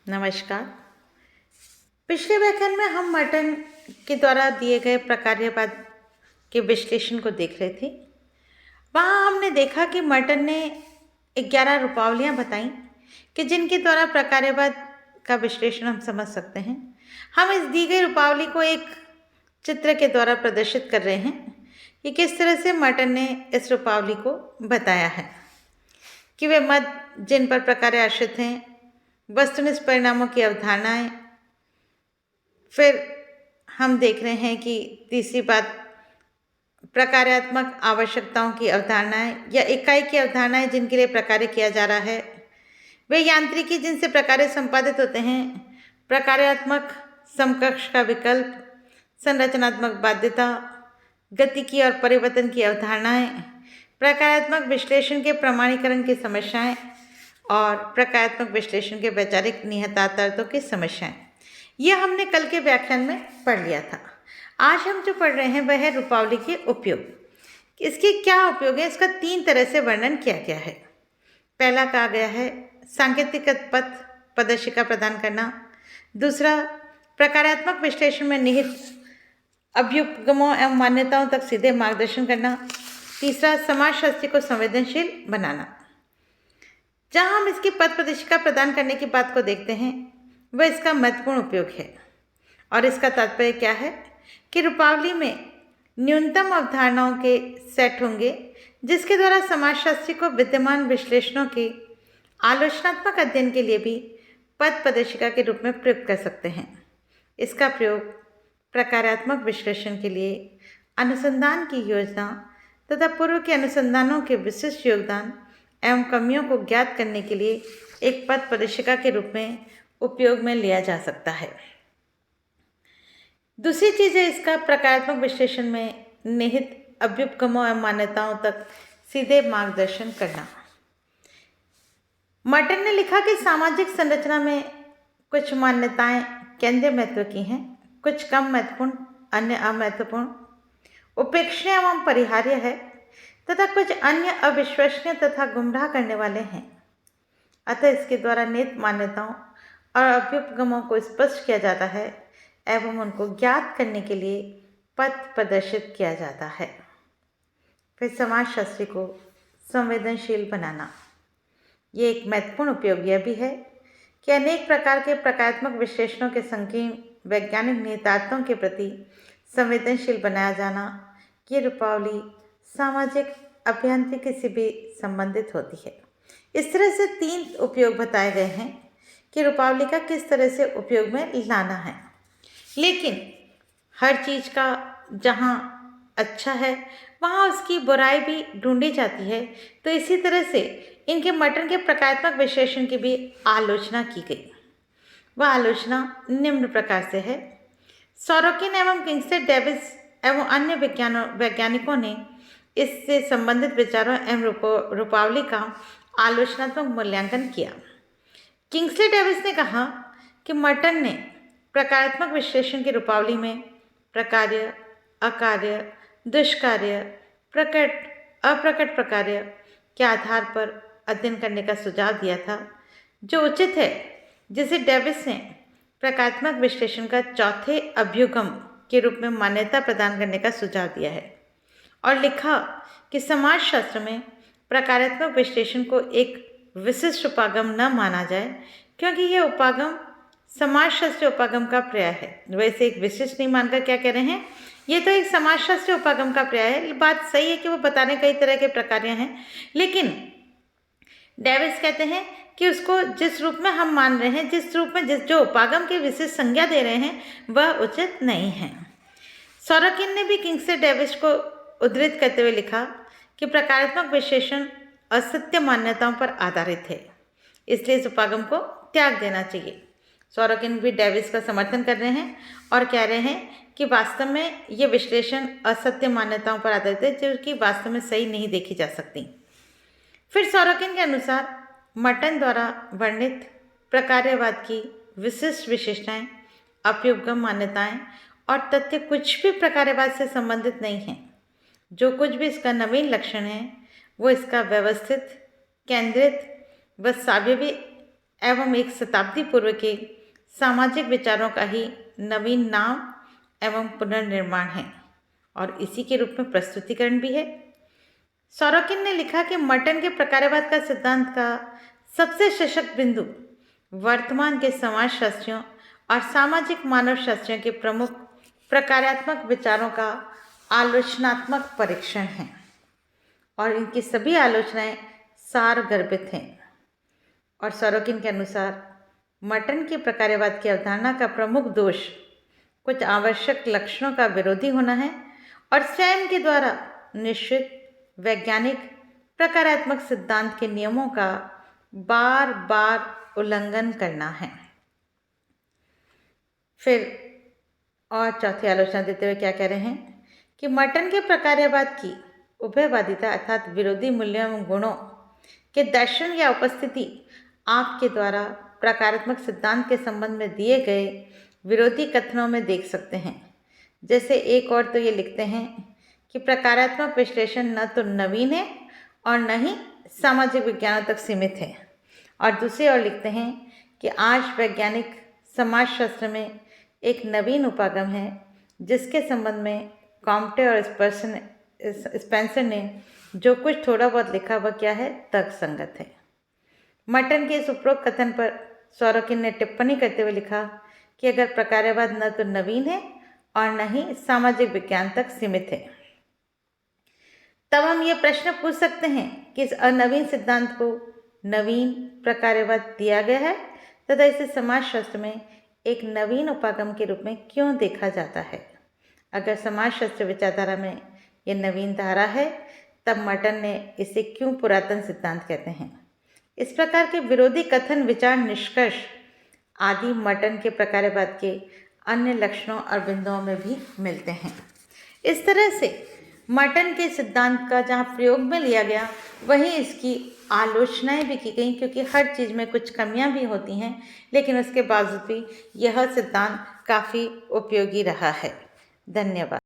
नमस्कार। पिछले व्याख्यान में हम मर्टन के द्वारा दिए गए प्रकार्यवाद के विश्लेषण को देख रहे थे। वहाँ हमने देखा कि मर्टन ने 11 रूपावलियाँ बताई कि जिनके द्वारा प्रकार्यवाद का विश्लेषण हम समझ सकते हैं। हम इस दी गई रूपावली को एक चित्र के द्वारा प्रदर्शित कर रहे हैं कि किस तरह से मर्टन ने इस रूपावली को बताया है कि वे मद जिन पर प्रकार्य आश्रित हैं, वस्तुनिष्ठ परिणामों की अवधारणाएं। फिर हम देख रहे हैं कि तीसरी बात प्रकार्यात्मक आवश्यकताओं की अवधारणाएं या इकाई की अवधारणाएं जिनके लिए प्रकार्य किया जा रहा है, वे यांत्रिकी जिनसे प्रकार्य संपादित होते हैं, प्रकार्यात्मक समकक्ष का विकल्प, संरचनात्मक बाध्यता, गतिकी और परिवर्तन की अवधारणाएं, प्रकार्यात्मक विश्लेषण के प्रमाणीकरण की समस्याएं और प्रकार्यात्मक विश्लेषण के वैचारिक निहितार्थों की समस्याएं। यह हमने कल के व्याख्यान में पढ़ लिया था। आज हम जो पढ़ रहे हैं वह है रूपावली के उपयोग। इसके क्या उपयोग है, इसका 3 तरह से वर्णन किया गया है। पहला कहा गया है सांकेतिक पथ प्रदर्शिका प्रदान करना। दूसरा, प्रकार्यात्मक विश्लेषण में निहित अभ्युपगमों एवं मान्यताओं तक सीधे मार्गदर्शन करना। तीसरा, समाजशास्त्री को संवेदनशील बनाना। जहाँ हम इसकी पथ प्रदर्शिका प्रदान करने की बात को देखते हैं, वह इसका महत्वपूर्ण उपयोग है। और इसका तात्पर्य क्या है कि रूपावली में न्यूनतम अवधारणाओं के सेट होंगे जिसके द्वारा समाजशास्त्री को विद्यमान विश्लेषणों के आलोचनात्मक अध्ययन के लिए भी पथ प्रदर्शिका के रूप में प्रयुक्त कर सकते हैं। इसका प्रयोग प्रकार्यात्मक विश्लेषण के लिए अनुसंधान की योजना तथा पूर्व के अनुसंधानों के विशिष्ट योगदान एवं कमियों को ज्ञात करने के लिए एक पथ प्रदर्शिका के रूप में उपयोग में लिया जा सकता है। दूसरी चीज़ है इसका प्रकारात्मक विश्लेषण में निहित अभ्युपगमों एवं मान्यताओं तक सीधे मार्गदर्शन करना। मर्टन ने लिखा कि सामाजिक संरचना में कुछ मान्यताएं केंद्रीय महत्व की हैं, कुछ कम महत्वपूर्ण, अन्य अमहत्वपूर्ण, उपेक्षणीय एवं परिहार्य है तथा कुछ अन्य अविश्वसनीय तथा गुमराह करने वाले हैं। अतः इसके द्वारा निहित मान्यताओं और अभ्युपगमों को स्पष्ट किया जाता है एवं उनको ज्ञात करने के लिए पथ प्रदर्शित किया जाता है। फिर समाजशास्त्री को संवेदनशील बनाना। ये एक महत्वपूर्ण उपयोग यह भी है कि अनेक प्रकार के प्रकारात्मक विश्लेषणों के संकीर्ण वैज्ञानिक निहितार्थों के प्रति संवेदनशील बनाया जाना। ये रूपावली सामाजिक अभियांत्रिकी से भी संबंधित होती है। इस तरह से 3 उपयोग बताए गए हैं कि रूपावली का किस तरह से उपयोग में लाना है। लेकिन हर चीज़ का जहाँ अच्छा है वहाँ उसकी बुराई भी ढूंढी जाती है। तो इसी तरह से इनके मर्टन के प्रकारात्मक विश्लेषण की भी आलोचना की गई। वह आलोचना निम्न प्रकार से है। सोरोकिन एवं किंग्सले डेविस एवं अन्य वैज्ञानिकों ने इससे संबंधित विचारों एवं रूपावली का आलोचनात्मक मूल्यांकन किया। किंग्सले डेविस ने कहा कि मर्टन ने प्रकारात्मक विश्लेषण की रूपावली में प्रकार्य, अकार्य, दुष्कार्य, प्रकट, अप्रकट प्रकार्य के आधार पर अध्ययन करने का सुझाव दिया था, जो उचित है, जिसे डेविस ने प्रकारात्मक विश्लेषण का चौथे अभ्युगम के रूप में मान्यता प्रदान करने का सुझाव दिया है और लिखा कि समाजशास्त्र में प्रकारात्मक विश्लेषण को एक विशिष्ट उपागम न माना जाए क्योंकि यह उपागम समाजशास्त्री उपागम का पर्याय है। वैसे एक विशिष्ट नहीं मानकर क्या कह रहे हैं, ये तो एक समाजशास्त्री उपागम का पर्याय है। बात सही है कि वो बता रहे कई तरह के प्रकार्य हैं, लेकिन डेविस कहते हैं कि उसको जिस रूप में हम मान रहे हैं, जिस रूप में जो उपागम की विशिष्ट संज्ञा दे रहे हैं, वह उचित नहीं है। सोरोकिन ने भी किंग्सले डेविस को उद्धृत करते हुए लिखा कि प्रकारात्मक विश्लेषण असत्य मान्यताओं पर आधारित है, इसलिए इस उपागम को त्याग देना चाहिए। सोरोकिन भी डेविस का समर्थन कर रहे हैं और कह रहे हैं कि वास्तव में ये विश्लेषण असत्य मान्यताओं पर आधारित है, जो कि वास्तव में सही नहीं देखी जा सकती। फिर सोरोकिन के अनुसार मर्टन द्वारा वर्णित प्रकार्यवाद की विशिष्ट विशेषताएं, अभ्युपगम मान्यताएं और तथ्य कुछ भी प्रकार्यवाद से संबंधित नहीं हैं। जो कुछ भी इसका नवीन लक्षण है वो इसका व्यवस्थित, केंद्रित व सावयवी एवं एक शताब्दी पूर्व के सामाजिक विचारों का ही नवीन नाम एवं पुनर्निर्माण है और इसी के रूप में प्रस्तुतिकरण भी है। सोरोकिन ने लिखा कि मर्टन के प्रकारवाद का सिद्धांत का सबसे सशक्त बिंदु वर्तमान के समाजशास्त्रियों और सामाजिक मानव शास्त्रियों के प्रमुख प्रकारात्मक विचारों का आलोचनात्मक परीक्षण है और इनकी सभी आलोचनाएं सारगर्भित हैं। और सोरोकिन के अनुसार मर्टन के प्रकारवाद की अवधारणा का प्रमुख दोष कुछ आवश्यक लक्षणों का विरोधी होना है और स्वयं के द्वारा निश्चित वैज्ञानिक प्रकारात्मक सिद्धांत के नियमों का बार बार उल्लंघन करना है। फिर और चौथी आलोचना देते हुए क्या कह रहे हैं कि मर्टन के प्रकारवाद की उभयवादिता अर्थात विरोधी मूल्यों एवं गुणों के दर्शन या उपस्थिति आपके द्वारा प्रकारात्मक सिद्धांत के संबंध में दिए गए विरोधी कथनों में देख सकते हैं। जैसे एक और तो ये लिखते हैं कि प्रकारात्मक विश्लेषण न तो नवीन है और न ही सामाजिक विज्ञानों तक सीमित है, और दूसरी ओर लिखते हैं कि आज वैज्ञानिक समाजशास्त्र में एक नवीन उपागम है जिसके संबंध में कॉम्टे और स्पेंसर ने जो कुछ थोड़ा बहुत लिखा वह क्या है, तर्कसंगत है। मर्टन के इस उपरोक्त कथन पर सोरोकिन ने टिप्पणी करते हुए लिखा कि अगर प्रकारवाद न तो नवीन है और न ही सामाजिक विज्ञान तक सीमित है, तब हम ये प्रश्न पूछ सकते हैं कि इस अनवीन सिद्धांत को नवीन प्रकारवाद दिया गया है तथा इसे समाजशास्त्र में एक नवीन उपागम के रूप में क्यों देखा जाता है। अगर समाजशास्त्र विचारधारा में यह नवीन धारा है तब मर्टन ने इसे क्यों पुरातन सिद्धांत कहते हैं। इस प्रकार के विरोधी कथन, विचार, निष्कर्ष आदि मर्टन के प्रकारवाद के अन्य लक्षणों और बिंदुओं में भी मिलते हैं। इस तरह से मर्टन के सिद्धांत का जहाँ प्रयोग में लिया गया वहीं इसकी आलोचनाएं भी की गई, क्योंकि हर चीज़ में कुछ कमियां भी होती हैं, लेकिन उसके बावजूद भी यह सिद्धांत काफ़ी उपयोगी रहा है। धन्यवाद।